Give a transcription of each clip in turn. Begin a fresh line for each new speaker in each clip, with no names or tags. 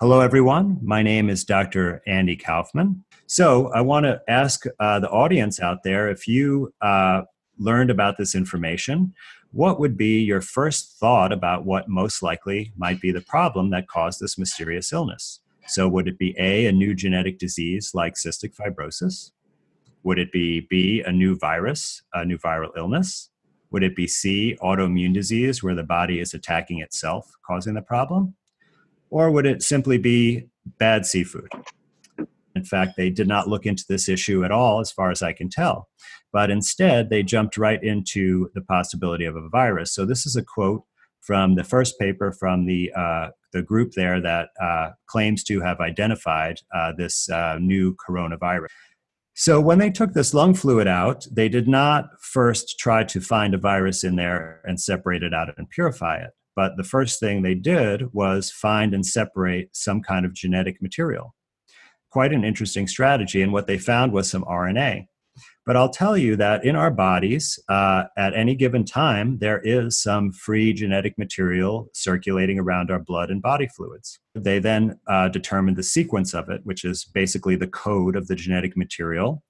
Hello, everyone. My name is Dr. Andy Kaufman. So I want to ask the audience out there, if you learned about this information, what would be your first thought about what most likely might be the problem that caused this mysterious illness? So would it be A, a new genetic disease like cystic fibrosis? Would it be B, a new virus, a new viral illness? Would it be C, autoimmune disease where the body is attacking itself, causing the problem? Or would it simply be bad seafood? In fact, they did not look into this issue at all, as far as I can tell. But instead, they jumped right into the possibility of a virus. So this is a quote from the first paper from the group there that claims to have identified this new coronavirus. So when they took this lung fluid out, they did not first try to find a virus in there and separate it out and purify it. But the first thing they did was find and separate some kind of genetic material. Quite an interesting strategy, and what they found was some RNA. But I'll tell you that in our bodies, at any given time, there is some free genetic material circulating around our blood and body fluids. They then determined the sequence of it, which is basically the code of the genetic material.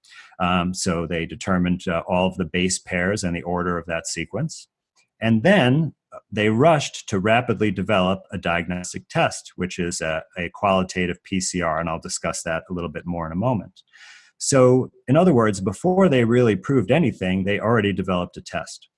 So they determined all of the base pairs and the order of that sequence. And then they rushed to rapidly develop a diagnostic test, which is a qualitative PCR, and I'll discuss that a little bit more in a moment. So, in other words, before they really proved anything, they already developed a test.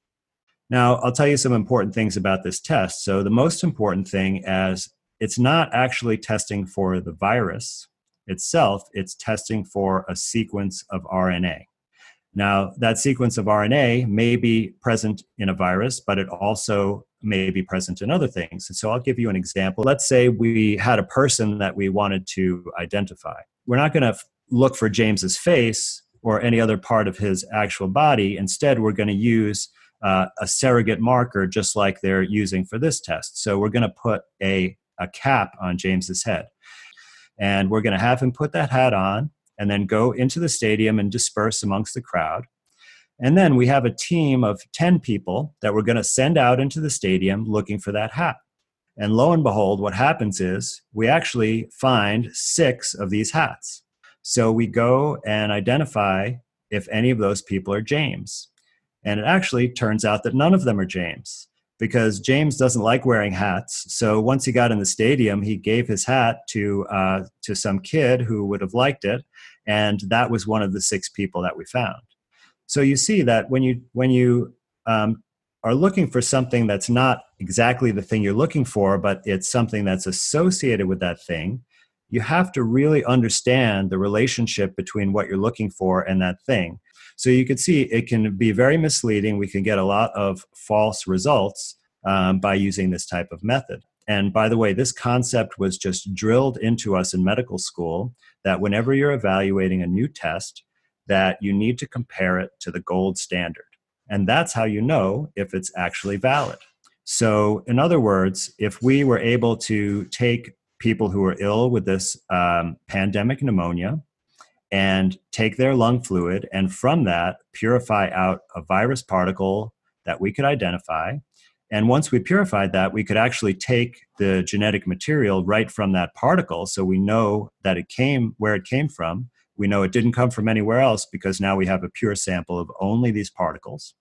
Now, I'll tell you some important things about this test. So, the most important thing is it's not actually testing for the virus itself, it's testing for a sequence of RNA. Now, that sequence of RNA may be present in a virus, but it also may be present in other things. And so I'll give you an example. Let's say we had a person that we wanted to identify. We're not going to look for James's face or any other part of his actual body. Instead, we're going to use a surrogate marker just like they're using for this test. So we're going to put a cap on James's head. And we're going to have him put that hat on and then go into the stadium and disperse amongst the crowd. And then we have a team of 10 people that we're going to send out into the stadium looking for that hat. And lo and behold, what happens is we actually find 6 of these hats. So we go and identify if any of those people are James. And it actually turns out that none of them are James, because James doesn't like wearing hats. So once he got in the stadium, he gave his hat to some kid who would have liked it, and that was one of the 6 people that we found. So you see that when you are looking for something that's not exactly the thing you're looking for, but it's something that's associated with that thing, you have to really understand the relationship between what you're looking for and that thing. So you can see it can be very misleading. We can get a lot of false results by using this type of method. And by the way, this concept was just drilled into us in medical school, that whenever you're evaluating a new test, that you need to compare it to the gold standard. And that's how you know if it's actually valid. So in other words, if we were able to take people who are ill with this pandemic pneumonia and take their lung fluid, and from that purify out a virus particle that we could identify. And once we purified that, we could actually take the genetic material right from that particle. So we know that it came where it came from. We know it didn't come from anywhere else because now we have a pure sample of only these particles.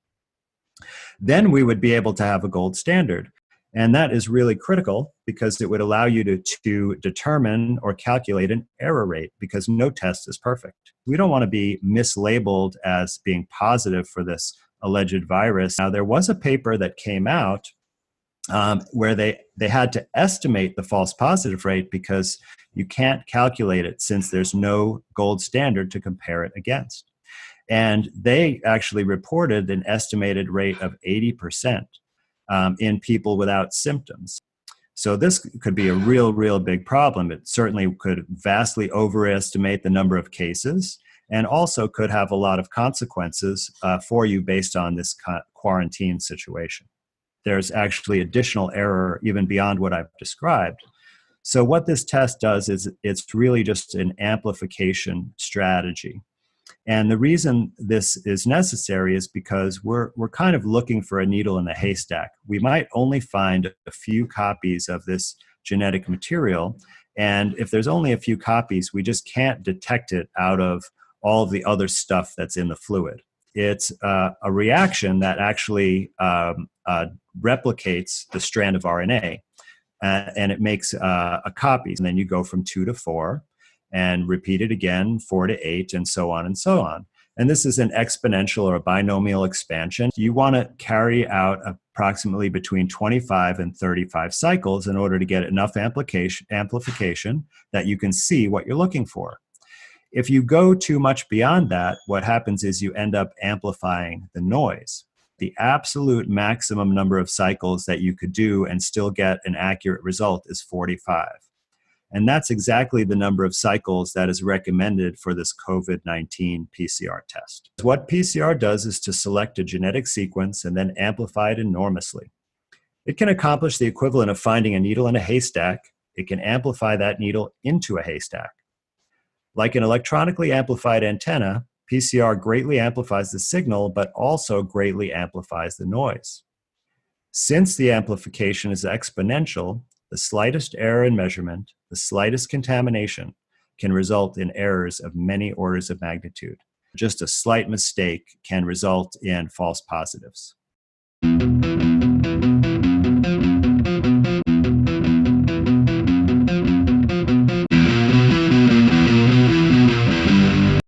Then we would be able to have a gold standard. And that is really critical because it would allow you to determine or calculate an error rate, because no test is perfect. We don't want to be mislabeled as being positive for this alleged virus. Now, there was a paper that came out where they had to estimate the false positive rate because you can't calculate it since there's no gold standard to compare it against. And they actually reported an estimated rate of 80%. In people without symptoms. So this could be a real big problem. It certainly could vastly overestimate the number of cases, and also could have a lot of consequences for you based on this quarantine situation. There's actually additional error even beyond what I've described. So what this test does is it's really just an amplification strategy. And the reason this is necessary is because we're kind of looking for a needle in the haystack. We might only find a few copies of this genetic material. And if there's only a few copies, we just can't detect it out of all of the other stuff that's in the fluid. It's a reaction that actually replicates the strand of RNA, and it makes a copy. And then you go from 2 to 4 and repeat it again, 4 to 8, and so on and so on. And this is an exponential or a binomial expansion. You want to carry out approximately between 25 and 35 cycles in order to get enough amplification that you can see what you're looking for. If you go too much beyond that, what happens is you end up amplifying the noise. The absolute maximum number of cycles that you could do and still get an accurate result is 45. And that's exactly the number of cycles that is recommended for this COVID-19 PCR test. What PCR does is to select a genetic sequence and then amplify it enormously. It can accomplish the equivalent of finding a needle in a haystack. It can amplify that needle into a haystack. Like an electronically amplified antenna, PCR greatly amplifies the signal, but also greatly amplifies the noise. Since the amplification is exponential, the slightest error in measurement, the slightest contamination, can result in errors of many orders of magnitude. Just a slight mistake can result in false positives.